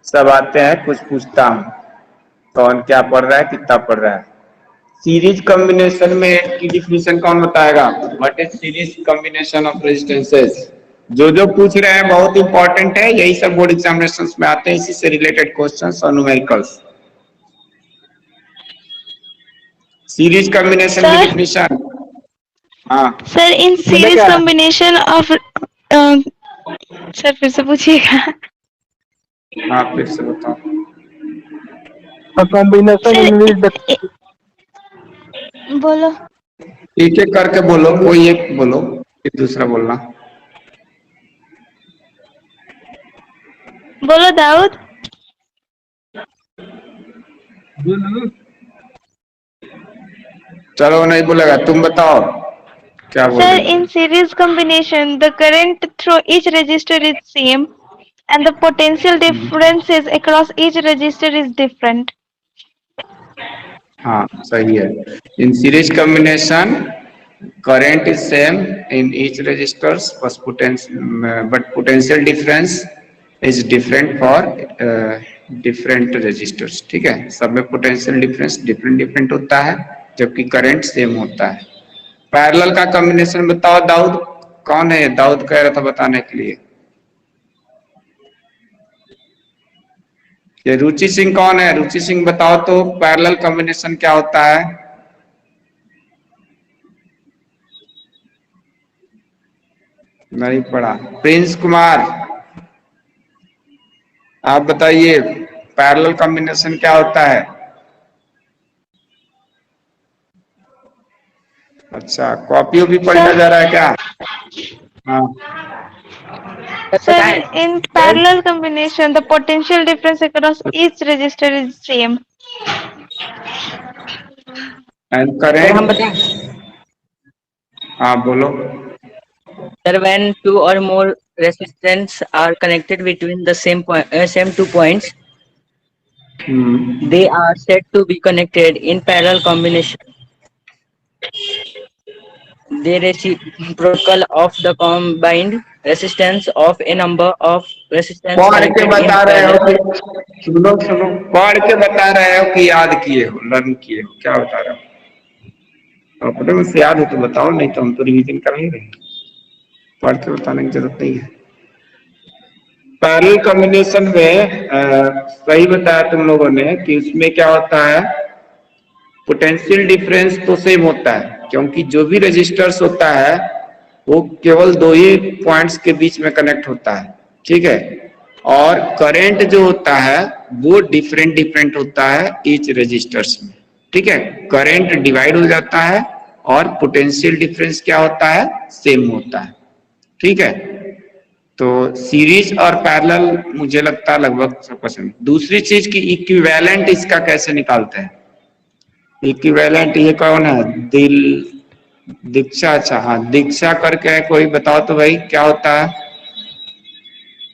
सब आते हैं, कुछ पूछता हूँ। कौन क्या पढ़ रहा है, कितना पढ़ रहा है। सीरीज कॉम्बिनेशन में की डिफिनेशन कौन बताएगा? What is series combination of resistances? जो जो पूछ रहे हैं बहुत इंपॉर्टेंट है, यही सब बोर्ड एग्जामिनेशन में आते हैं, इसी से रिलेटेड क्वेश्चंस और न्यूमेरिकल्स। सीरीज कॉम्बिनेशन की सर डिफिनेशन। हाँ सर इन बोले सीरीज क्या? कॉम्बिनेशन ऑफ सर फिर से पूछिएगा। हाँ, फिर से बताओ। कॉम्बिनेशन सर इन विच बोलो। एक एक करके बोलो, कोई एक बोलो फिर दूसरा बोलना। बोलो दाऊद। चलो नहीं बोलेगा, तुम बताओ क्या बोल Sir, रही in थी। series combination, the current through each register is same and the potential differences across each register is different. हाँ सही है। In series combination current is same in each registers but potential difference is different for different registers। ठीक है, सब में potential difference different different होता है, जबकि current same होता है। पैरेलल का कॉम्बिनेशन बताओ दाऊद। कौन है? दाऊद कह रहा था बताने के लिए। ये रुचि सिंह कौन है? रुचि सिंह बताओ तो पैरेलल कॉम्बिनेशन क्या होता है? नहीं पढ़ा। प्रिंस कुमार आप बताइए, पैरेलल कॉम्बिनेशन क्या होता है? अच्छा, कॉपी भी पलटा Sir, जा रहा है क्या? हाँ। sir, in parallel combination, the potential difference across each register is same. And sir हम करेंट। बताएं? हाँ बोलो। Sir, when two or more resistors are connected between the same 2 points, they are said to be connected in parallel combination. The reciprocal of the combined resistance of a number of resistance पढ़ के connected in बता रहे हो parallel. कि सुनो सुनो, पढ़ के बता रहे हो कि याद किए हो, लर्न किए हो, क्या बता रहे हो? अपने में से याद है तो बताओ, नहीं तो हम तो रिवीजन कर ही रहे हैं। पढ़ के बताने की जरूरत नहीं है। पैरेलल कॉम्बिनेशन में सही बताया तुम लोगों ने कि उसमें क्या होता है, पोटेंशियल डिफरेंस तो सेम होता है, क्योंकि जो भी रजिस्टर्स होता है वो केवल दो ही पॉइंट्स के बीच में कनेक्ट होता है। ठीक है, और करंट जो होता है वो डिफरेंट डिफरेंट होता है ईच रजिस्टर्स में। ठीक है, करंट डिवाइड हो जाता है और पोटेंशियल डिफरेंस क्या होता है, सेम होता है। ठीक है, तो सीरीज और पैरेलल मुझे लगता है लगभग सब पसंद। दूसरी चीज की इक्विवेलेंट इसका कैसे निकालते हैं? इक्विवेलेंट ये कौन है? दिल दीक्षा। अच्छा हाँ, दीक्षा करके है कोई, बताओ तो भाई क्या होता है?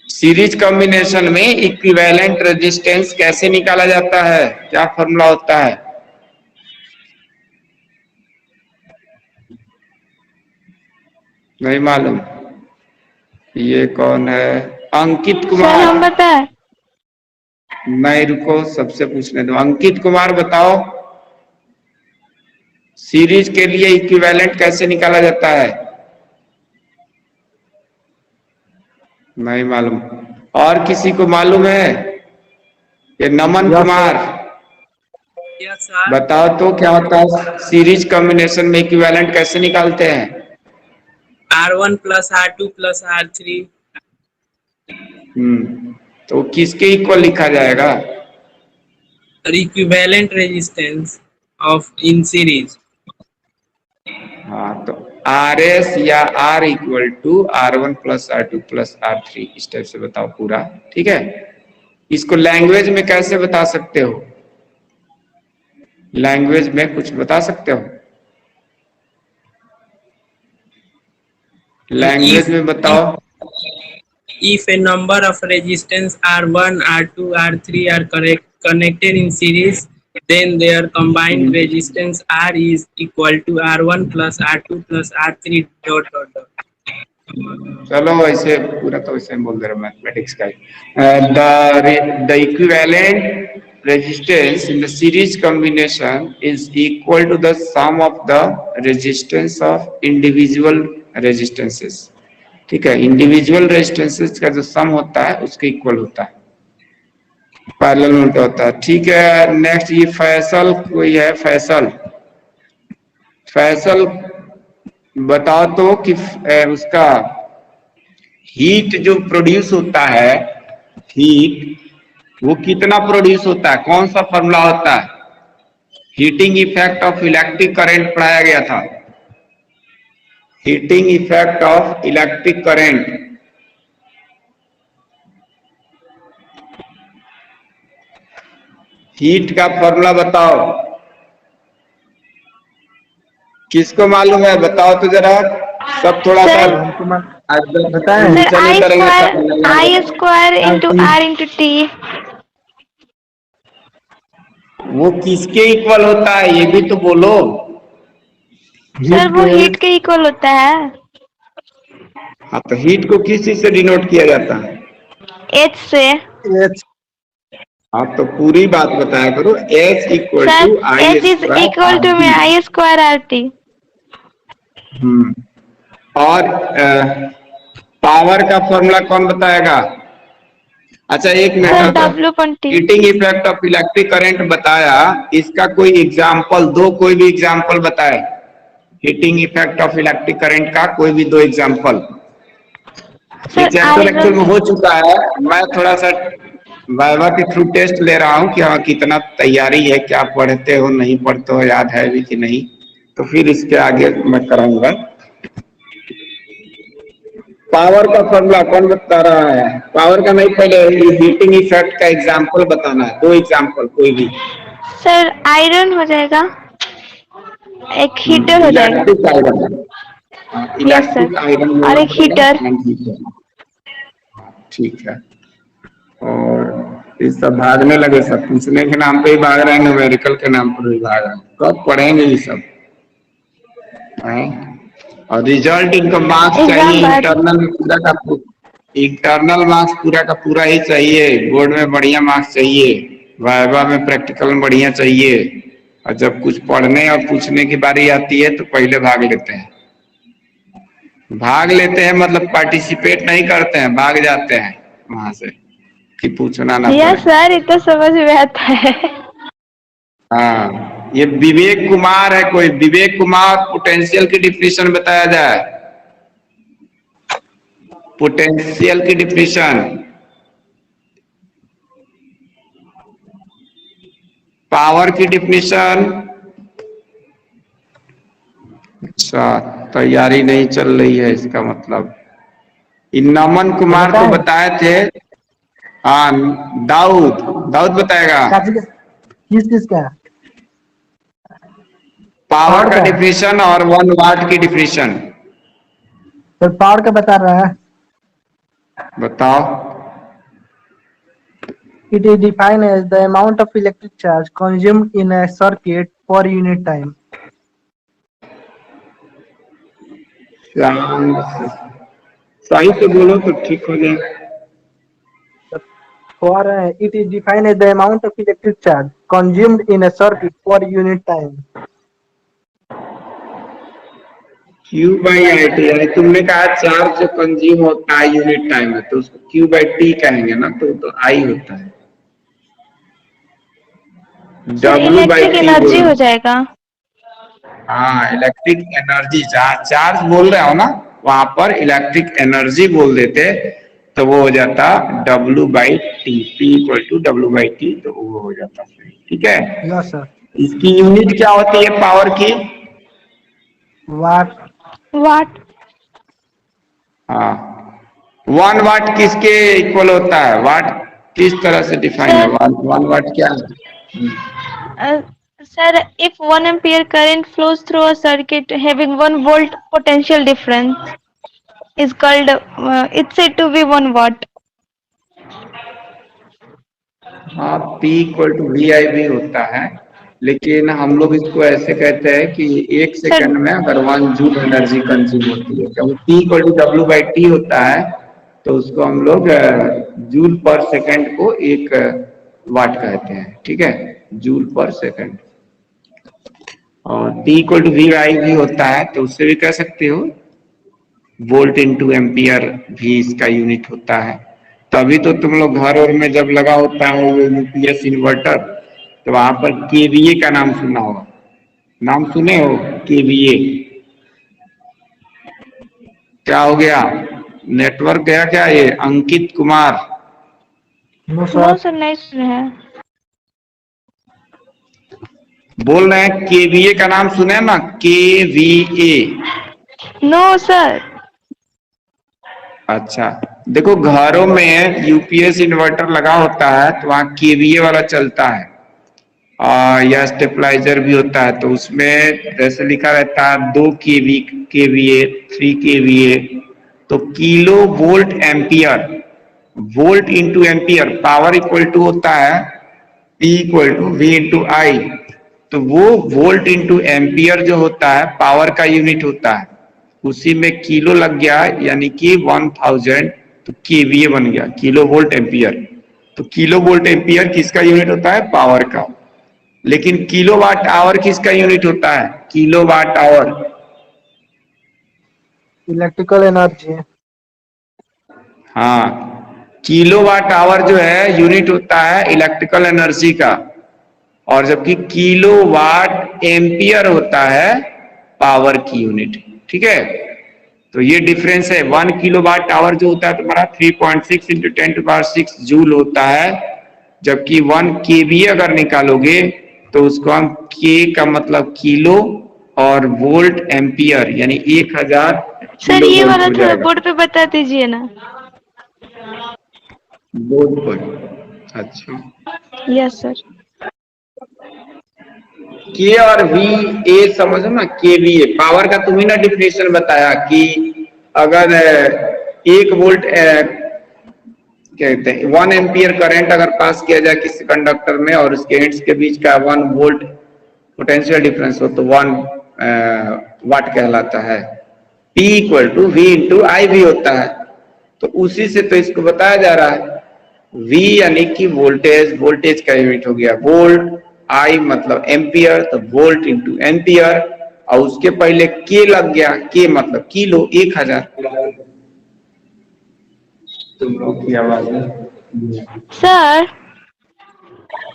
सीरीज कॉम्बिनेशन में इक्विवेलेंट रेजिस्टेंस कैसे निकाला जाता है? क्या फॉर्मूला होता है? नहीं मालूम। ये कौन है? अंकित Sir, कुमार। हम बताएं? नहीं रुको, सबसे पूछने दो। अंकित कुमार बताओ, सीरीज के लिए इक्विवेलेंट कैसे निकाला जाता है? नहीं मालूम। और किसी को मालूम है? ये नमन कुमार बताओ तो क्या होता है, सीरीज कॉम्बिनेशन में इक्विवेलेंट कैसे निकालते हैं? R1 plus R2 plus R3 तो किसके इक्वल लिखा जाएगा? equivalent resistance of in series. हाँ, तो आर एस या R equal to R1 plus R2 plus R3, इस टाइप से बताओ पूरा। ठीक है, इसको लैंग्वेज में कैसे बता सकते हो? लैंग्वेज में कुछ बता सकते हो? लैंग्वेज में बताओ। If a number of resistance R1, R2, R3 are connected in series, then their combined resistance R is equal to R1 plus R2 plus R3 dot dot dot. चलो ऐसे पूरा तो ऐसे बोल दे रहा मैथमेटिक्स का the equivalent resistance in the series combination is equal to the sum of the resistance of individual resistances. ठीक है, इंडिविजुअल रेजिस्टेंसेस का जो सम होता है उसके इक्वल होता है, पैरेलल में उल्टा होता है। ठीक है, नेक्स्ट ये फैसल कोई है, फैसल फैसल बताओ तो कि उसका हीट जो प्रोड्यूस होता है, हीट वो कितना प्रोड्यूस होता है, कौन सा फॉर्मूला होता है? Heating effect of electric current पढ़ाया गया था, heating effect of electric current. Heat का फॉर्मूला बताओ, किसको मालूम है बताओ तो जरा, सब थोड़ा सा sir I square into R into T. वो किसके इक्वल होता है ये भी तो बोलो। सर वो हीट के इक्वल होता है। हाँ तो हीट को किस चीज से डिनोट किया जाता है? एच से। हाँ तो पूरी बात बताया करो, H equal to sir I H is equal to में आई स्क्वायर आर टी। और पावर का फॉर्मूला कौन बताएगा? अच्छा एक sir minute, W/T। Heating effect of electric current बताया, इसका कोई एग्जाम्पल दो, कोई भी एग्जाम्पल बताए heating effect of electric current का, कोई भी दो एग्जाम्पल। ये चैप्टर एक्चुअल में हो चुका है, मैं थोड़ा सा वाइवा के थ्रू टेस्ट ले रहा हूँ कि हाँ कितना तैयारी है, क्या पढ़ते हो नहीं पढ़ते हो, याद है भी कि नहीं, तो फिर इसके आगे मैं कराऊंगा। पावर का फॉर्मूला कौन बता रहा है? पावर का नहीं, पहले हीटिंग इफेक्ट का एग्जांपल बताना है, दो एग्जांपल कोई भी। सर आयरन हो जाएगा, एक हीटर हो जाएगा। Electric iron, yes sir, electric iron और एक हीटर। ठीक है, और इस सब भागने लगे, सब पूछने के नाम पे ही भाग रहे हैं, न्यूमेरिकल के नाम पर भी भाग रहे हैं, कब पढ़ेंगे ये सब? और रिजल्ट इनका मार्क्स चाहिए इंटरनल में पूरा का पूरा, इंटरनल मार्क्स पूरा का पूरा ही चाहिए, बोर्ड में बढ़िया मार्क्स चाहिए, वाइवा में प्रैक्टिकल में बढ़िया चाहिए, और जब कुछ पढ़ने और पूछने की बारी आती है तो पहले भाग लेते हैं, भाग लेते हैं मतलब पार्टिसिपेट नहीं करते हैं, भाग जाते हैं वहां से कि पूछना ना पड़े। यस सर, ये तो समझ में आता है। हाँ, ये विवेक कुमार है कोई, विवेक कुमार, पोटेंशियल की डिफिनेशन बताया जाए, पोटेंशियल की डिफिनेशन। पावर की डिफिनेशन। अच्छा, तैयारी नहीं चल रही है इसका मतलब। इन नमन कुमार को बताए थे, हाँ दाऊद, दाऊद बताएगा किस चीज का? पावर का डिफिनेशन और 1 वाट की डिफिनेशन। तो पावर का बता रहा है, बताओ। it is defined as the amount of electric charge consumed in a circuit per unit time. सही से बोलो तो ठीक हो जाए। For it is defined as the amount of electric charge consumed in a circuit per unit time. Q by I T, यानी तुमने कहा चार्ज जो कंज्यूम होता है यूनिट टाइम में, तो उसको Q बाई टी कहेंगे ना, तो आई होता है। W by electric T energy हो जाएगा। हाँ, इलेक्ट्रिक एनर्जी, जहाँ चार्ज बोल रहे हो ना वहां पर इलेक्ट्रिक एनर्जी बोल देते तो वो हो जाता W by T, P equal to W by T, तो वो हो जाता सही। ठीक है, Yes sir. इसकी यूनिट क्या होती है पावर की? Watt. वाट। हाँ, 1 वाट किसके इक्वल होता है? वाट किस तरह से डिफाइन है? 1 वाट क्या है? Sir, if 1 ampere current flows through a circuit having 1 volt potential difference is called, it's said to be 1 watt. हाँ, P इक्वल टू वी आई भी होता है, लेकिन हम लोग इसको ऐसे कहते हैं कि 1 सेकंड में अगर 1 जूल एनर्जी कंज्यूम होती है, क्योंकि P इक्वल टू W/T होता है, तो उसको हम लोग जूल पर सेकंड को 1 वाट कहते हैं। ठीक है, जूल पर सेकंड। और T इक्वल टू V/I भी होता है, तो उससे भी कह सकते हो वोल्ट इंटू एम्पियर भी इसका यूनिट होता है। तभी तो तुम लोग घर और में जब लगा होता है वो यूपीएस इन्वर्टर, तो वहां पर केवीए का नाम सुना होगा। नाम सुने हो केवीए? क्या हो गया, नेटवर्क गया क्या? ये Ankit Kumar no no sir. Sir, नहीं सुना है। बोल रहे हैं केवीए का नाम सुने ना, केवीए। No sir. अच्छा, देखो घरों में यूपीएस इन्वर्टर लगा होता है तो वहाँ केवीए वाला चलता है, या स्टेबलाइजर भी होता है। तो उसमें जैसे लिखा रहता है 2 केवीए 3 केवीए, तो kilo volt ampere, volt into ampere, power equal to होता है P equal to V into I. तो वो वोल्ट इंटू एम्पियर जो होता है पावर का यूनिट होता है, उसी में किलो लग गया, यानी कि 1000, तो केवीए बन गया, किलो वोल्ट एम्पियर। तो किलो वोल्ट एम्पियर किसका यूनिट होता है? पावर का। लेकिन किलोवाट आवर किसका यूनिट होता है? Kilowatt hour. Electrical energy. हाँ, किलोवाट आवर जो है यूनिट होता है इलेक्ट्रिकल एनर्जी का, और जबकि किलोवाट एम्पियर होता है पावर की यूनिट। ठीक है, तो ये डिफरेंस है। 1 किलोवाट आवर जो होता है तुम्हारा 3.6 इंटू 10⁻6 जूल होता है, जबकि 1 केवीए अगर निकालोगे तो उसको हम के का मतलब किलो और वोल्ट एम्पियर यानी 1000 सर ये वाला हो थोड़ा जाएगा बोर्ड पे बता दीजिए ना। बोर्ड पर। अच्छा, यस सर। के और वी ए समझो ना, केवीए पावर का तुम्ही ना डिफिनेशन बताया कि अगर 1 वोल्ट कहते हैं 1 एम्पियर करंट अगर पास किया जाए किसी कंडक्टर में और उसके एंड्स के बीच का 1 वोल्ट पोटेंशियल डिफरेंस हो तो 1 वाट कहलाता है। P equal to V into I भी होता है, तो उसी से तो इसको बताया जा रहा है। V यानी कि वोल्टेज, वोल्टेज का यूनिट हो गया वोल्ट, I मतलब एम्पियर, तो वोल्ट इंटू एम्पियर, और उसके पहले K लग गया, K मतलब किलो, 1000। तुम लोग की आवाज है सर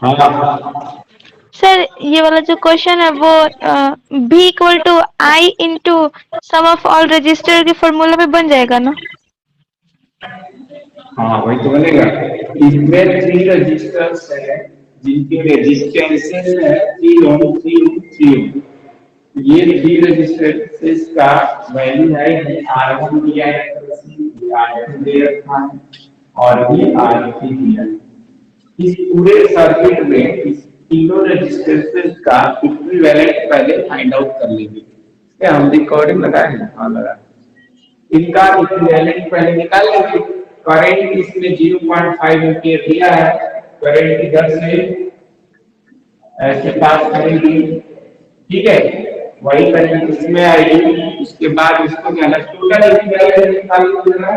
हाँ। सर ये वाला जो क्वेश्चन है वो B equal to I into sum of all resistor के फॉर्मूला में बन जाएगा ना? हाँ वही तो बनेगा। इसमें 3 रजिस्टर्स है जिनके रेजिस्टेंसेस है 3 ओम 3 ओम 3 ओम। ये 3 रजिस्टेंसेस का वैल्यू है R1 दिया है, R2 दे रखा है और ये R3 दिया है। इस पूरे सर्किट में इस तीनों रेजिस्टेंसेस का इक्विवेलेंट पहले फाइंड आउट कर लेंगे। क्या हम रिकॉर्डिंग लगाए हैं? हाँ लगाए। इनका इक्विवेलेंट पहले निकाल लेंगे। करंट इसमें 0.5 एम्पीयर दिया है, करंट इधर से ऐसे पास करेंगे। ठीक है, वही करंट इसमें आएगी, उसके बाद इसको क्या है टोटल इक्विवेलेंट निकाल लेना।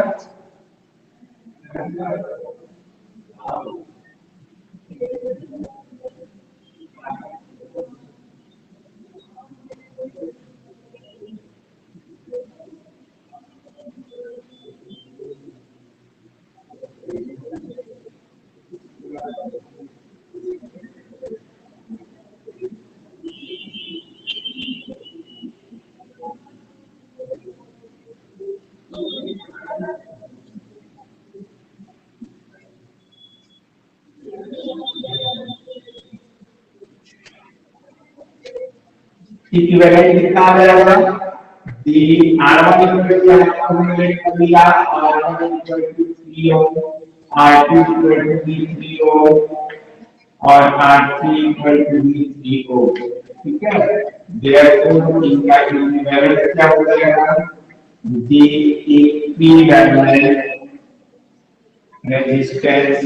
इक्विवेलेंट कितना आ जाएगा? दी R1 इक्वल टू हमने कर दिया, R1 equal to 3 ohm, R2 equal to 3 ohm और R3 इक्वल टू 3 ओम। ठीक है, देयरफॉर इनका इक्विवेलेंट क्या हो जाएगा? The equivalent resistance,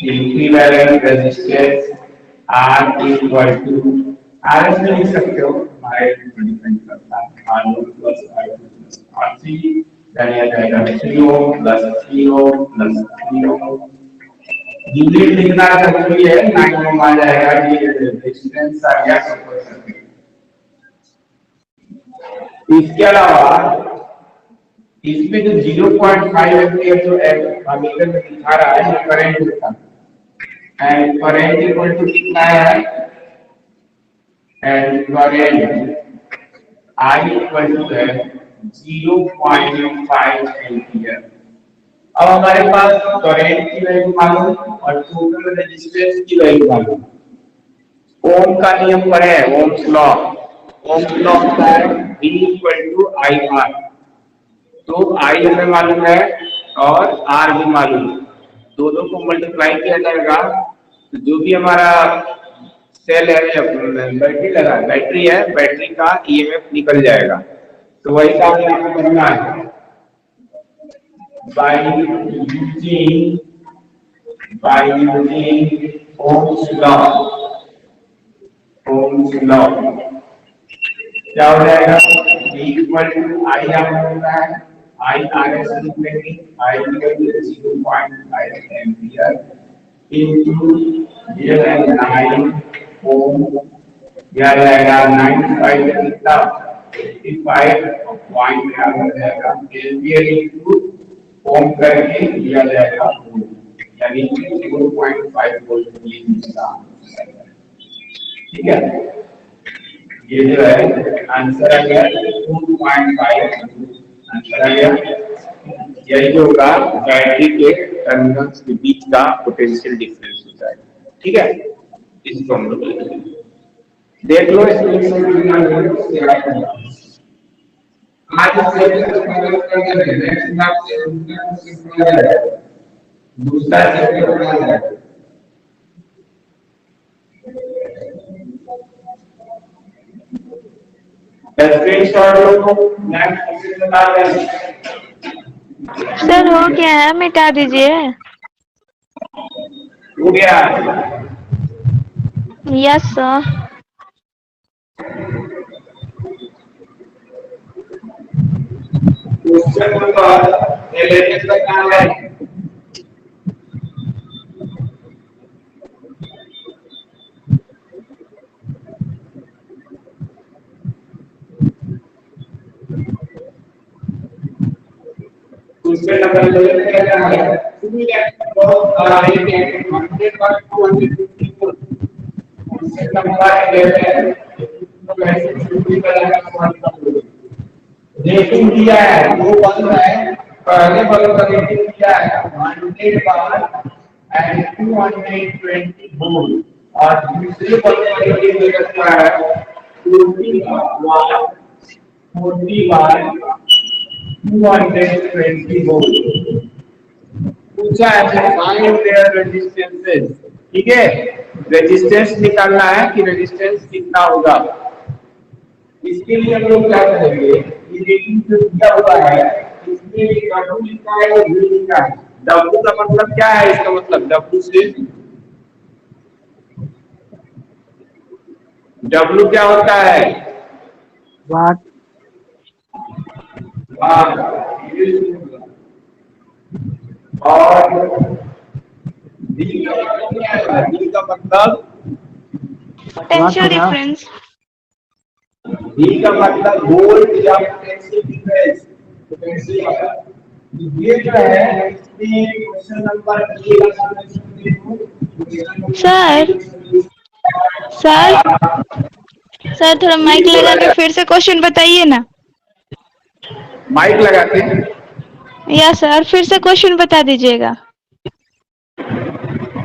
equivalent resistance R equal to R S में लिख सकते हो, हमारे डिपेंड करता है, R one plus R two plus R three, यानी आ जाएगा 3 ohm plus 3 ohm plus 3 ohm. Unit लिखना जरूरी है, 9 ओम आ जाएगा, ये रेजिस्टेंस आ गया सुपर सर्किट। इसके अलावा इसमें जो 0.5 एम्पीयर जो एमीटर में दिखा रहा है ये करंट दिखा एंड करंट इक्वल टू कितना है, and current I equal to है 0.5 एम्पीयर। अब हमारे पास करंट की वैल्यू मालूम और टोटल रेजिस्टेंस की वैल्यू मालूम। ओम का नियम पर है, ओम्स लॉ, ओम्स लॉ का है V equal to I R. तो आई हमें मालूम है और आर भी मालूम है, दोनों को मल्टीप्लाई किया जाएगा तो जो भी हमारा सेल है या बैटरी लगा बैटरी है, बैटरी का ईएमएफ निकल जाएगा। तो वही काम यहाँ पे करना है, by using ohm's law. Ohm's law क्या हो जाएगा, V equal to I R होता है, आई आर एस लिखेंगे, I equal to 0.5 ampere into ये है 9 ओम, यह रहेगा 95 कितना 85 पॉइंट क्या हो जाएगा एम्पीयर इनटू ओम करके दिया जाएगा वोल्ट, यानी 0.5 वोल्ट ये निकला। ठीक है, ये जो है आंसर आ गया 2.5 आंसर आ गया। यही जो होगा बैटरी के टर्मिनल्स के बीच का पोटेंशियल डिफरेंस होता है। ठीक है, इसको हम लोग देख लो, दूसरा चैप्टर स्क्रीनशॉट लो, नेक्स्ट बता दें। सर हो गया है, मिटा दीजिए। हो गया, यस सर। क्वेश्चन नंबर 11 का क्या है, क्वेश्चन नंबर 11 का क्या है, बहुत सारा है 100/254 क्वेश्चन नंबर 11 तो ऐसे शुरू करेंगे सवाल रेटिंग दिया है, दो बल्ब है, पहले बल्ब का रेटिंग दिया है 100 वाट एंड 220 वोल्ट और दूसरे बल्ब का रेटिंग दिया है 40 वाट 220 वोल्ट। पूछा है फाइंड देयर रेजिस्टेंसेस। ठीक है, रेजिस्टेंस निकालना है कि रेजिस्टेंस कितना होगा। इसके लिए हम लोग क्या करेंगे, ये रेटिंग जो दिया हुआ है इसमें W लिखा है और V लिखा है। W का मतलब क्या है, इसका मतलब W से W क्या होता है, वाट। और V का मतलब क्या है, V का मतलब पोटेंशियल डिफरेंस। V का मतलब वोल्ट या पोटेंशियल डिफरेंस। ये जो है इसमें क्वेश्चन नंबर सर सर थोड़ा माइक लगा के फिर से क्वेश्चन बताइए ना। माइक लगा के या सर फिर से क्वेश्चन बता दीजिएगा।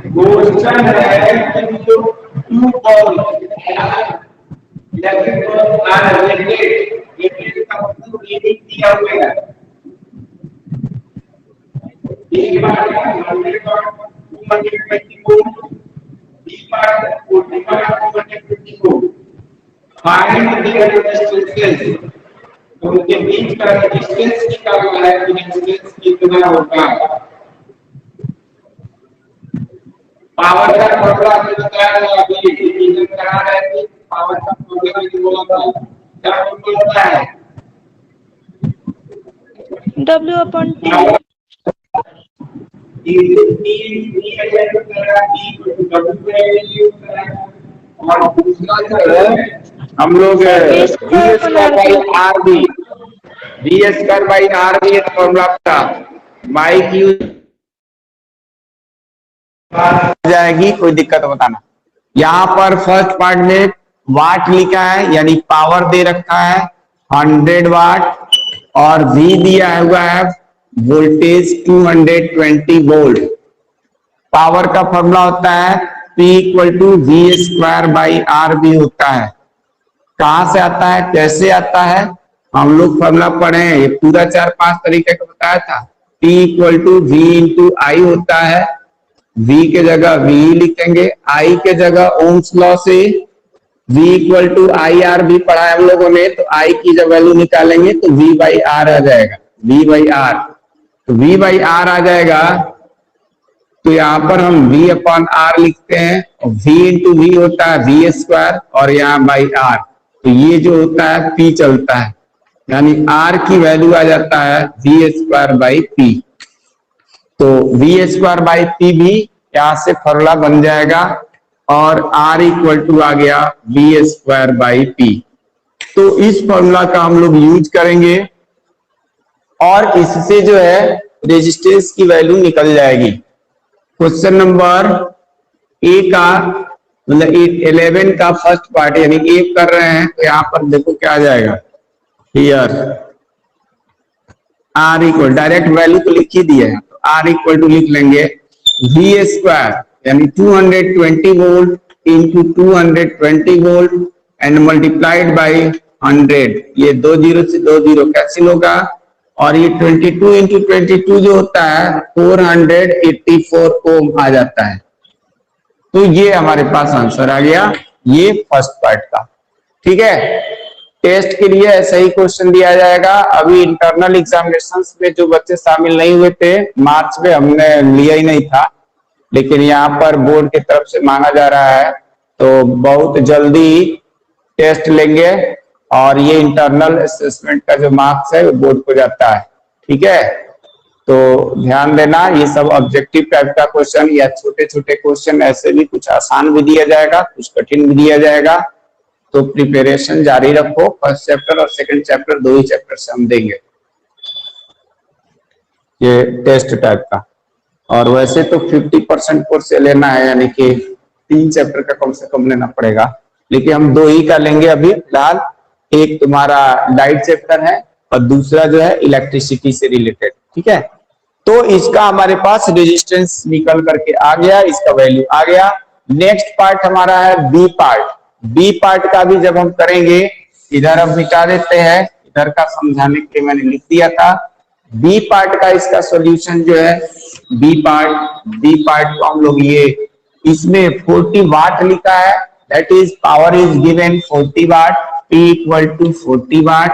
क्वेश्चन है कि जो टू बॉल इलेक्ट्रिक बॉल आ रहे हैं, का मतलब रेटिंग दिया हुआ है। एक बार 220 वोल्ट, बी बार 250 वोल्ट। फाइंड देयर रेजिस्टेंस, तो उनके बीच का रेजिस्टेंस निकालना है कि रेजिस्टेंस कितना होगा। पावर का फॉर्मूला आपने बताया था, अभी रिवीजन करा रहे थे। पावर का फॉर्मूला भी बोला था, क्या फॉर्मूला होता है? W/T। और दूसरा जो है हम लोग V square by RB। R B, V² by R B formula था। माइक यूज जाएगी, कोई दिक्कत बताना। यहाँ पर फर्स्ट पार्ट में वाट लिखा है, यानी पावर दे रखा है 100 वाट, और V दिया हुआ है वोल्टेज 220 वोल्ट। पावर का फॉर्मूला होता है P = V² by R B होता है। कहां से आता है, कैसे आता है, हम लोग फॉर्मूला पढ़े हैं, ये पूरा 4-5 तरीके का बताया था। P = V × I होता है, V के जगह V लिखेंगे, I के जगह ओम्स लॉ से V = IR भी पढ़ा है हम लोगों ने, तो I की जब वैल्यू निकालेंगे तो V/R आ जाएगा, V/R। तो V/R आ जाएगा, तो यहाँ पर हम V/R लिखते हैं, और V × V होता है V², और यहाँ बाई R, तो ये जो होता है P चलता है, यानी R की वैल्यू आ जाता है V²/P। तो V²/P भी यहाँ से फॉर्मूला बन जाएगा, और R = आ गया V²/P। तो इस फॉर्मूला का हम लोग यूज करेंगे, और इससे जो है रेजिस्टेंस की वैल्यू निकल जाएगी। क्वेश्चन नंबर ए का मतलब 11 का फर्स्ट पार्ट यानी ए कर रहे हैं, तो यहाँ पर देखो क्या आ जाएगा, हियर R डायरेक्ट वैल्यू तो लिख ही दिए हैं, तो R लिख लेंगे V² यानी 220 volt into 220 volt and multiplied by 100। ये 2 0 से 2 0 कैंसिल होगा, और ये 22 इंटू 22 जो होता है 484 ओम आ जाता है। तो ये हमारे पास आंसर आ गया, ये फर्स्ट पार्ट का। ठीक है, टेस्ट के लिए ऐसा ही क्वेश्चन दिया जाएगा। अभी इंटरनल एग्जामिनेशंस में जो बच्चे शामिल नहीं हुए थे, मार्च में हमने लिया ही नहीं था, लेकिन यहाँ पर बोर्ड की तरफ से मांगा जा रहा है, तो बहुत जल्दी टेस्ट लेंगे, और ये इंटरनल असेसमेंट का जो मार्क्स है वो बोर्ड को जाता है। ठीक है, तो ध्यान देना, ये सब ऑब्जेक्टिव टाइप का क्वेश्चन या छोटे छोटे क्वेश्चन, ऐसे भी कुछ आसान भी दिया जाएगा, कुछ कठिन भी दिया जाएगा। तो प्रिपरेशन जारी रखो, फर्स्ट चैप्टर और सेकंड चैप्टर 2 ही चैप्टर से हम देंगे ये टेस्ट टाइप का। और वैसे तो 50% कोर्स से लेना है, यानी कि 3 चैप्टर का कम से कम लेना पड़ेगा, लेकिन हम 2 ही का लेंगे अभी फिलहाल। एक तुम्हारा लाइट चैप्टर है, और दूसरा जो है इलेक्ट्रिसिटी से रिलेटेड। ठीक है, तो इसका हमारे पास रेजिस्टेंस निकल करके आ गया, इसका वैल्यू आ गया। नेक्स्ट पार्ट हमारा है बी पार्ट। बी पार्ट का भी जब हम करेंगे, इधर हम मिटा देते हैं, इधर का समझाने के लिए मैंने लिख दिया था। बी पार्ट का इसका सॉल्यूशन जो है, बी पार्ट को हम लोग ये इसमें 40 वाट लिखा है, that is power is given 40 watt, P = 40 watt,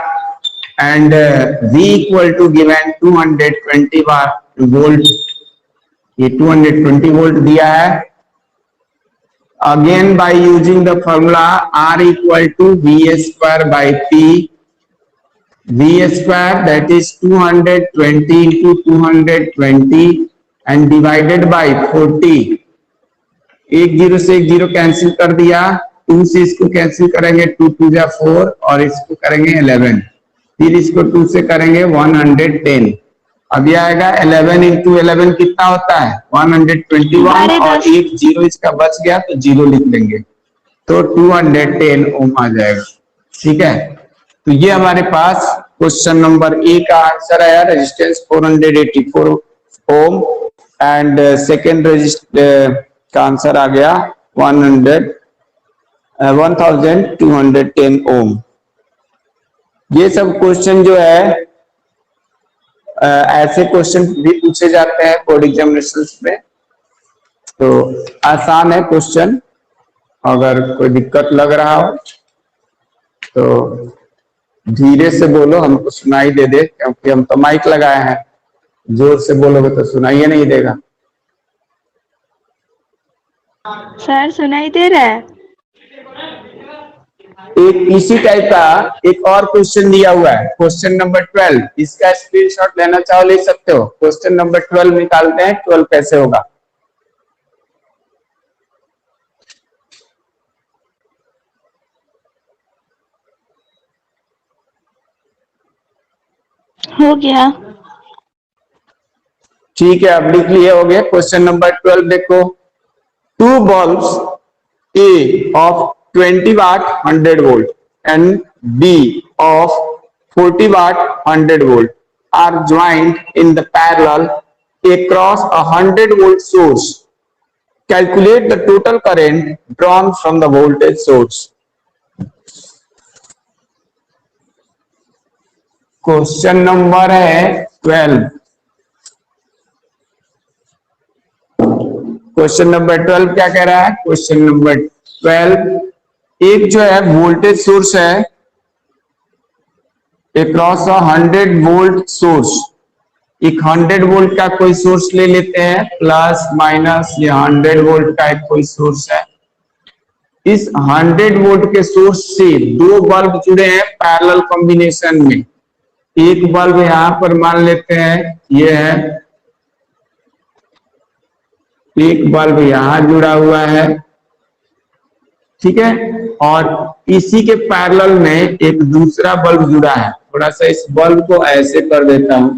and V = given 220 volt. ये 220 वोल्ट दिया है। Again by using the formula R = V²/P, V² that is 220 into 220 and divided by 40। 1 0 से 1 0 कैंसिल कर दिया, 2 से इसको कैंसिल करेंगे, 2 2 जा 4, और इसको करेंगे 11, फिर इसको 2 से करेंगे 110। अब ये आएगा 11 इंटू 11 कितना होता है 121, और 1 0 इसका बच गया तो 0 लिख लेंगे, तो 210 ओम आ जाएगा। ठीक है, तो ये हमारे पास क्वेश्चन नंबर ए का आंसर आया, रेजिस्टेंस 484 ओम, एंड सेकेंड का आंसर आ गया 1210 ओम। ये सब क्वेश्चन जो है ऐसे क्वेश्चन भी पूछे जाते हैं बोर्ड एग्जामिनेशंस में, तो आसान है क्वेश्चन। अगर कोई दिक्कत लग रहा हो तो धीरे से बोलो, हमको सुनाई दे दे, क्योंकि हम तो माइक लगाए हैं, जोर से बोलोगे तो सुनाइए नहीं देगा। सर सुनाई दे रहा है? एक इसी टाइप का एक और क्वेश्चन दिया हुआ है, क्वेश्चन नंबर 12। इसका स्क्रीनशॉट लेना चाहो ले सकते हो। क्वेश्चन नंबर 12 निकालते हैं, 12 कैसे होगा। हो गया। ठीक है, अब लिख लिए, हो गया। क्वेश्चन नंबर 12 देखो, 2 bulbs A of 20 watt 100 volt and B of 40 watt 100 volt are joined in the parallel across a 100 volt source. Calculate the total current drawn from the voltage source. Question number है 12। Question number 12 क्या कह रहा है? Question number 12, एक जो है voltage source है across 100 volt source. एक 100 वोल्ट का कोई सोर्स ले लेते हैं, प्लस माइनस ये 100 वोल्ट का एक कोई सोर्स है। इस 100 वोल्ट के सोर्स से 2 बल्ब जुड़े हैं पैरेलल कॉम्बिनेशन में। एक बल्ब यहां पर मान लेते हैं ये है, एक बल्ब यहां जुड़ा हुआ है, ठीक है, और इसी के पैरेलल में एक दूसरा बल्ब जुड़ा है। थोड़ा सा इस बल्ब को ऐसे कर देता हूं,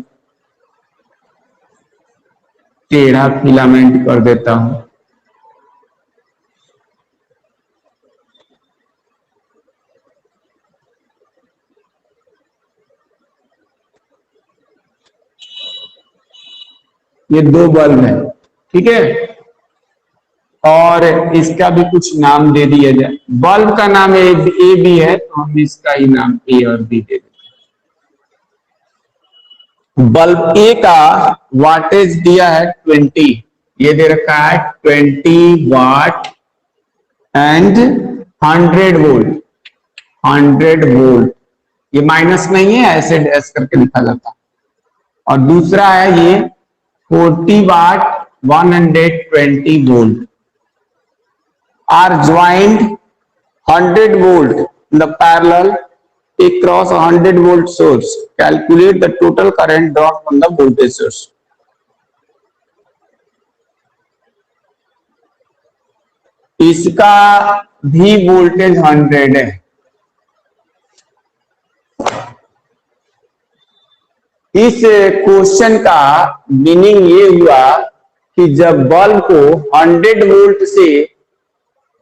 टेढ़ा फिलामेंट कर देता हूं। ये 2 बल्ब है, ठीक है, और इसका भी कुछ नाम दे दिया जाए। बल्ब का नाम ए बी है, तो हम इसका ही नाम ए और बी दे देते हैं। बल्ब ए का वाटेज दिया है 20, ये दे रखा है 20 वाट एंड 100 वोल्ट। 100 वोल्ट, ये माइनस नहीं है, ऐसे डैश करके लिखा जाता है। और दूसरा है ये 40 वाट 120 volt are joined 100 volt in the parallel across a 100 volt source. Calculate the total current drawn from the voltage source. इसका भी वोल्टेज 100 है। इस क्वेश्चन का मीनिंग ये हुआ कि जब बल्ब को 100 वोल्ट से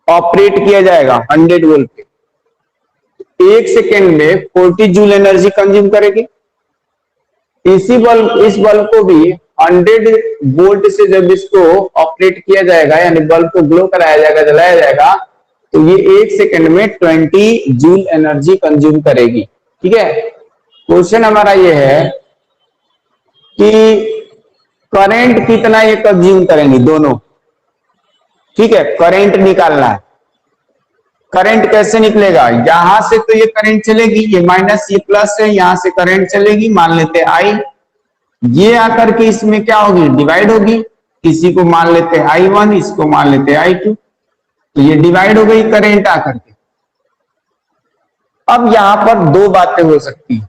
ऑपरेट किया जाएगा, 100 वोल्ट पे, 1 सेकेंड में 40 जूल एनर्जी कंज्यूम करेगी। इस बल्ब को भी 100 वोल्ट से जब इसको ऑपरेट किया जाएगा, यानी बल्ब को ग्लो कराया जाएगा, जलाया जाएगा, तो ये 1 सेकेंड में 20 जूल एनर्जी कंज्यूम करेगी। ठीक है, क्वेश्चन हमारा ये है कि करंट कितना ये कंज्यूम करेंगी दोनों। ठीक है, करंट निकालना है। करंट कैसे निकलेगा? यहां से तो ये करंट चलेगी, ये माइनस ये प्लस है, यहां से करंट चलेगी, मान लेते हैं आई, ये आकर के इसमें क्या होगी, डिवाइड होगी। किसी को मान लेते हैं I1, इसको मान लेते हैं I2, तो ये डिवाइड हो गई करंट आकर के। अब यहां पर 2 बातें हो सकती हैं।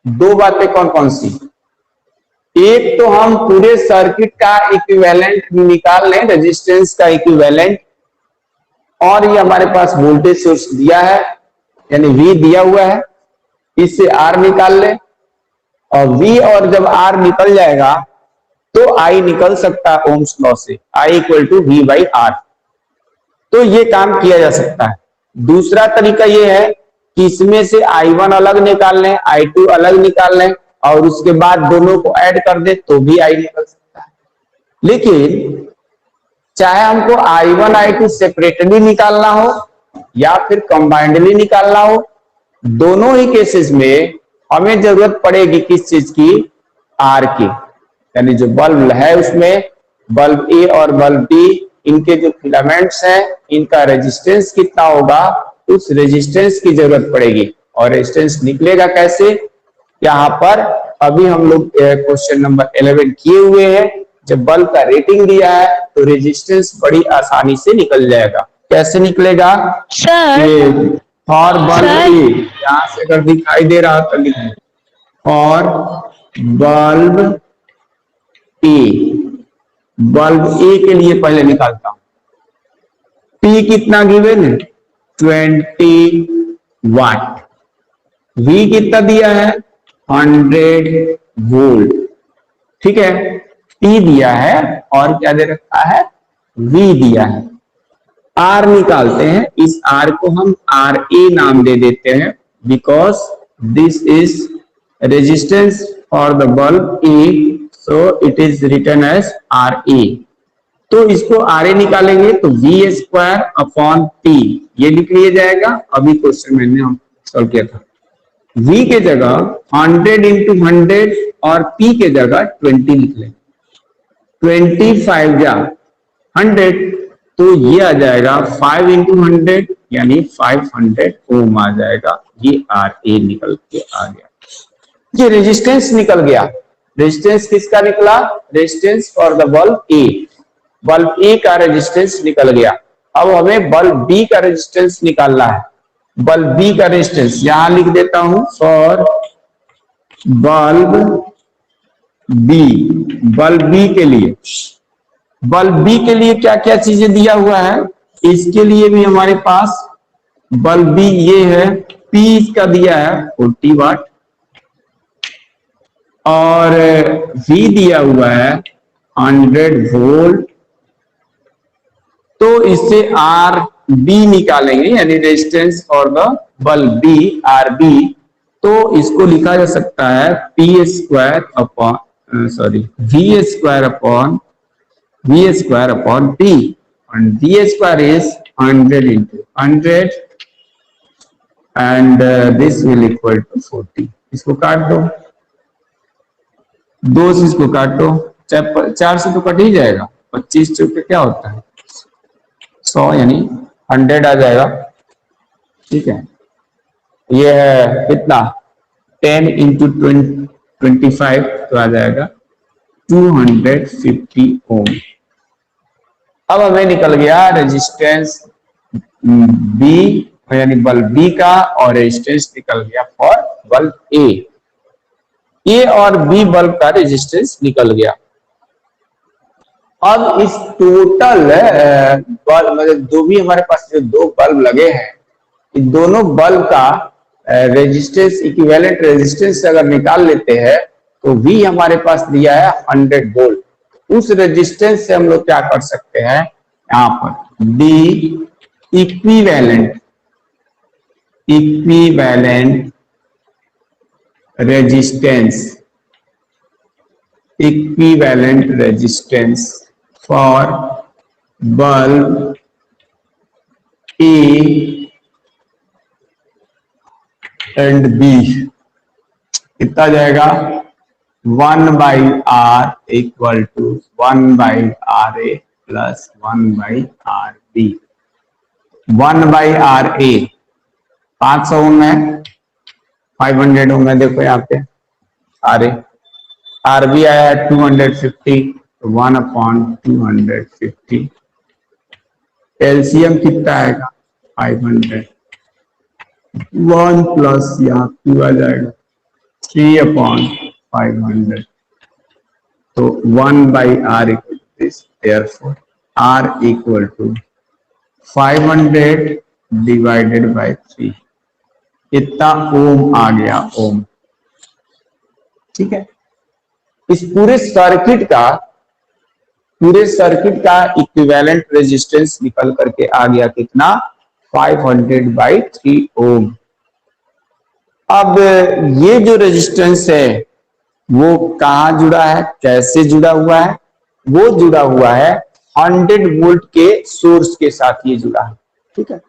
2 बातें कौन कौन सी? एक तो हम पूरे सर्किट का इक्विवेलेंट निकाल लें, रेजिस्टेंस का इक्विवेलेंट, और ये हमारे पास वोल्टेज सोर्स दिया है, यानी V दिया हुआ है, इससे R निकाल ले, और V और जब R निकल जाएगा तो I निकल सकता है ओम्स लॉ से, I equal to V by R। तो ये काम किया जा सकता है। दूसरा तरीका ये है कि इसमें से I1 अलग निकाल लें, I2 अलग निकाल लें, और उसके बाद दोनों को ऐड कर दे तो भी I निकल सकता है। लेकिन चाहे हमको I1 I2 सेपरेटली निकालना हो या फिर कंबाइंडली निकालना हो, दोनों ही केसेस में हमें जरूरत पड़ेगी किस चीज की? R की। यानी जो बल्ब है उसमें बल्ब ए और बल्ब बी, इनके जो फिलामेंट्स हैं, इनका रेजिस्टेंस कितना होगा, उस रेजिस्टेंस की जरूरत पड़ेगी। और रेजिस्टेंस निकलेगा कैसे? यहाँ पर अभी हम लोग क्वेश्चन नंबर 11 किए हुए हैं, जब बल्ब का रेटिंग दिया है तो रेजिस्टेंस बड़ी आसानी से निकल जाएगा। कैसे निकलेगा? Sir, for bulb Sir. ए, यहां से अगर दिखाई दे रहा तो लिख दो फॉर बल्ब ए। बल्ब ए के लिए पहले निकालता हूं। P कितना गिवन है? 20 वाट। V कितना दिया है? 100 वोल्ट। ठीक है, P दिया है और क्या दे रखा है? V दिया है। R निकालते हैं। इस R को हम RA नाम दे देते हैं because this is resistance for the bulb A, so it is written as RA। तो इसको RA निकालेंगे तो V स्क्वायर अपॉन P ये लिख लिया जाएगा। अभी क्वेश्चन मैंने हम सॉल्व किया था। V के जगह 100 इंटू 100 और P के जगह 20 लिख लें। 25 जा 100 तो ये आ जाएगा 5 इंटू 100 यानी 500 ओम आ जाएगा। ये RA निकल के आ गया। ये रेजिस्टेंस निकल गया। रेजिस्टेंस किसका निकला? Resistance for the bulb A। Bulb A का रेजिस्टेंस निकल गया। अब हमें बल्ब बी का रेजिस्टेंस निकालना है। बल्ब बी का रेजिस्टेंस यहां लिख देता हूं for bulb B. Bulb B के लिए, बल्ब बी के लिए क्या क्या चीजें दिया हुआ है? इसके लिए भी हमारे पास बल्ब बी ये है, P इसका दिया है 40 वाट और V दिया हुआ है 100 वोल्ट। तो इससे आर बी निकालेंगे यानी resistance for the bulb B R B. तो इसको लिखा जा सकता है P square upon V square upon P and V square is 100 into 100 and this will equal to 40। इसको काट दो, 2 से इसको काटो, 4 से तो कट ही जाएगा। 25 चौके क्या होता है 100 यानी 100 आ जाएगा। ठीक है, ये है कितना 10 इंटू 25 तो आ जाएगा 250 ओम। अब हमें निकल गया रेजिस्टेंस बी यानी बल्ब बी का और रेजिस्टेंस निकल गया फॉर बल्ब ए और बी बल्ब का रेजिस्टेंस निकल गया। अब इस टोटल बल्ब मतलब जो भी हमारे पास जो 2 बल्ब लगे हैं, इन दोनों बल्ब का रेजिस्टेंस इक्विवेलेंट रेजिस्टेंस अगर निकाल लेते हैं तो V हमारे पास दिया है 100 वोल्ट। उस रेजिस्टेंस से हम लोग क्या कर सकते हैं, यहां पर the equivalent resistance for bulb A and B कितना जाएगा 1/R equal to 1/RA plus 1/RB। 1/RA 500 ओम है, 500 ओम है। देखो यहाँ पे RA, RB आया है 250 तो 1/250। एलसीएम कितना आएगा 500, 1 प्लस यहाँ 2 आ जाएगा 3/500। तो 1/R equal to this, therefore R equal to 500 divided by 3। इतना ओम आ गया ओम। ठीक है, इस पूरे सर्किट का इक्विवेलेंट रेजिस्टेंस निकल करके आ गया कितना 500/3 ओम। अब ये जो रेजिस्टेंस है वो कहाँ जुड़ा है, कैसे जुड़ा हुआ है? वो जुड़ा हुआ है 100 वोल्ट के सोर्स के साथ ये जुड़ा है। ठीक है,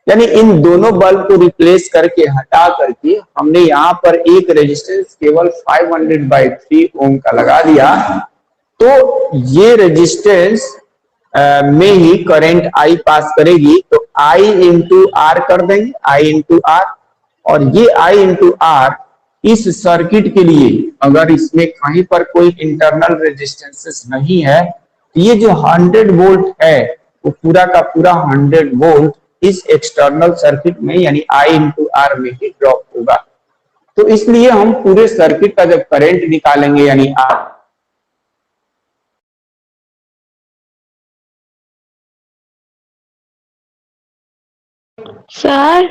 यानी इन दोनों बल्ब को रिप्लेस करके हटा करके हमने यहाँ पर एक रेजिस्टेंस केवल 500/3 ओम का लगा दिया। तो ये रेजिस्टेंस में ही करंट I पास करेगी तो I इंटू आर कर देंगे, I इंटू आर, और ये I इंटू आर इस सर्किट के लिए अगर इसमें कहीं पर कोई इंटरनल रेजिस्टेंसेस नहीं है, तो ये जो 100 वोल्ट है वो पूरा का पूरा 100 वोल्ट इस एक्सटर्नल सर्किट में यानी I इंटू आर में ही ड्रॉप होगा। तो इसलिए हम पूरे सर्किट का जब करंट निकालेंगे यानी आर, सर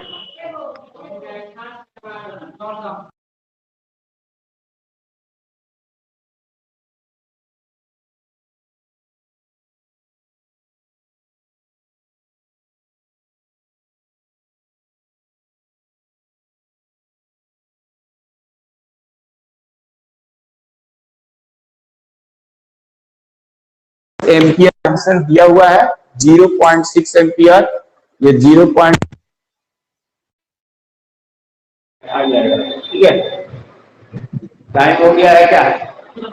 एम्पियर आंसर दिया हुआ है 0.6 एम्पियर, ये 0. आ जाएगा, ठीक है। टाइम हो गया है क्या?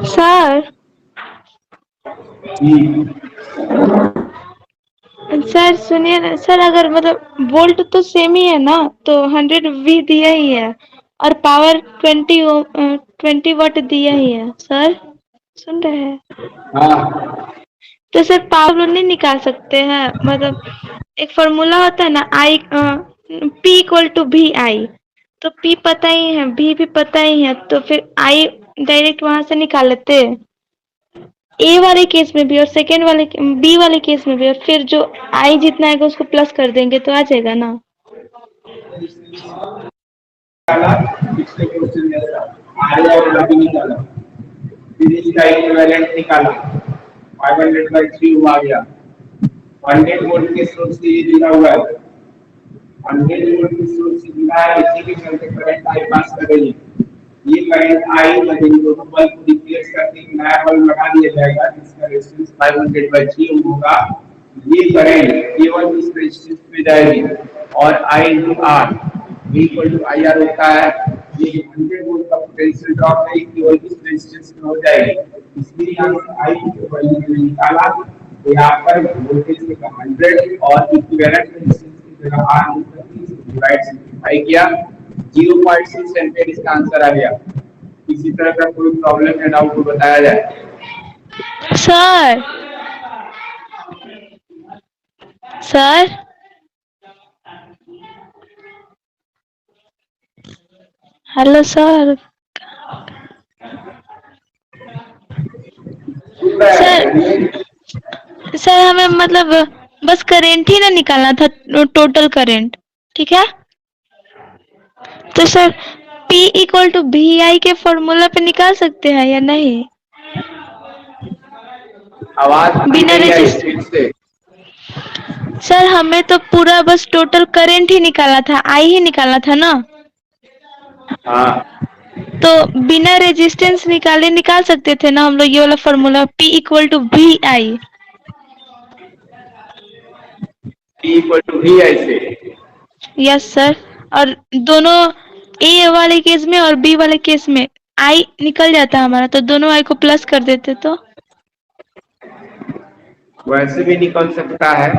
सर जी सर सुनिए ना सर, अगर मतलब वोल्ट तो सेम ही है ना, तो 100 वी दिया ही है और पावर 20 वाट दिया ही है सर, सुन रहे हैं? हाँ, तो सर पावर नहीं निकाल सकते हैं? मतलब एक फॉर्मूला होता है ना, I P equal to V I, तो पी पता ही है, वी भी पता ही है, तो फिर आई डायरेक्ट वहां से निकाल लेते ए वाले केस में भी और सेकेंड वाले बी वाले केस में भी, और फिर जो आई जितना आएगा उसको प्लस कर देंगे तो आ जाएगा ना। निकाला, पिछले क्वेश्चन जैसा आर और अभी निकाला, फिर इसका इक्विवेलेंट निकाला, 500/3 आ गया। 100 वोल्ट के सोर्स से ये जुड़ा हुआ है, 100 वोल्ट के सोर्स से जुड़ा है, इसी के चलते करंट आई पास कर रही है। ये करंट आई जब इन दोनों बल्ब को रिप्लेस करके एक नया बल्ब लगा दिया जाएगा जिसका रेजिस्टेंस 500/3 ओम होगा। ये करंट केवल इस रेजिस्टेंस में जाएगी और I into R V equal to IR होता है। ये 100 वोल्ट का पोटेंशियल ड्रॉप है, केवल इस रेजिस्टेंस में हो जाएगी, इसलिए यहाँ से I की वैल्यू मैंने निकाला, तो यहाँ पर वोल्टेज का 100 और इक्विवेलेंट रेजिस्टेंस की जगह R डिवाइड सिंपलीफाई किया, 0.6 एम्पीयर इसका आंसर आ गया। किसी तरह का कोई प्रॉब्लम या डाउट को बताया जाए। Sir sir hello sir, sir हमें मतलब बस करंट ही ना निकालना था, टोटल करंट, ठीक है? तो sir P equal to V I के फॉर्मूला पे निकाल सकते हैं या नहीं? आवाज बिना रेजिस्टेंस। सर हमें तो पूरा बस टोटल करंट ही निकालना था, आई ही निकालना था ना, हाँ, तो बिना रेजिस्टेंस निकाले निकाल सकते थे ना हम लोग ये वाला formula, P equal to V I. P equal to V ऐसे। यस सर, और दोनों ए वाले केस में और बी वाले केस में आई निकल जाता हमारा, तो दोनों आई को प्लस कर देते तो वैसे भी निकल सकता है,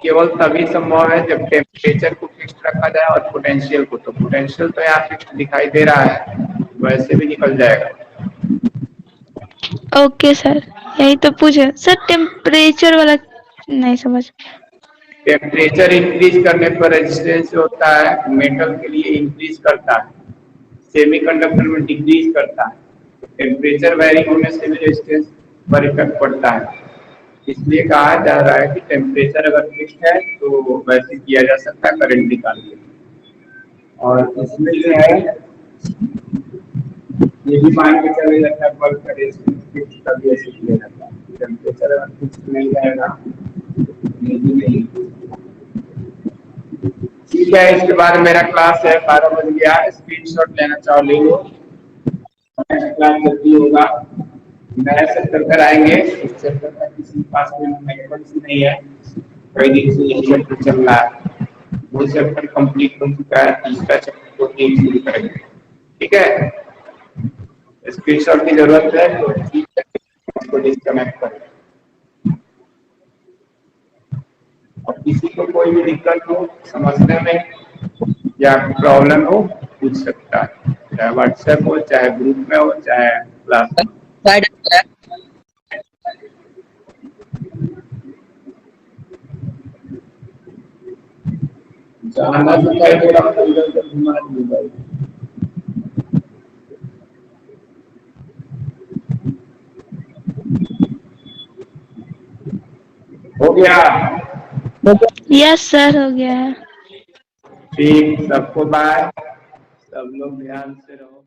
केवल तभी संभव है जब टेम्परेचर को फिक्स रखा जाए और पोटेंशियल को, तो पोटेंशियल तो यहाँ फिक्स दिखाई दे रहा है, वैसे भी निकल जाएगा। ओके सर, यही तो पूछे सर, टेम्परेचर वाला नहीं समझ। टेम्परेचर इंक्रीज करने पर रेजिस्टेंस होता है, मेटल के लिए इंक्रीज करता है, सेमीकंडक्टर में डिक्रीज करता है। टेम्परेचर वेरी होने से भी रेजिस्टेंस पर इफेक्ट पड़ता है, इसलिए कहा जा रहा है कि टेम्परेचर अगर फिक्स्ड है तो वैसे किया जा सकता है करंट निकाल के। और इसमें जो है ये भी मान के चले जाता है बल्ब का रेजिस्टेंस फिक्स तभी ऐसे किया जाता है, टेम्परेचर अगर फिक्स नहीं रहेगा नहीं। ठीक है, इसके बाद मेरा क्लास है 12 बज गया, स्क्रीनशॉट लेना चाहो ले लो, नेक्स्ट क्लास जल्दी होगा, नया चैप्टर कराएंगे। इस चैप्टर का किसी पास में मैकेनिक्स नहीं है, कई दिन से यही चैप्टर चल रहा है, वो चैप्टर कंप्लीट हो चुका है, तीसरा चैप्टर को ठीक शुरू करेंगे। ठीक है, स्क्रीनशॉट की जरूरत है तो ठीक है, इसको डिस्कनेक्ट करें। और किसी को कोई भी दिक्कत हो समझने में या प्रॉब्लम हो पूछ सकता है, चाहे व्हाट्सएप हो, चाहे ग्रुप में हो, चाहे क्लास में। जाना दिखाई दे रहा है, इधर उधर घुमा दिया। हो गया? यस सर, हो गया है। ठीक, सबको बाय, सब लोग ध्यान से रहो।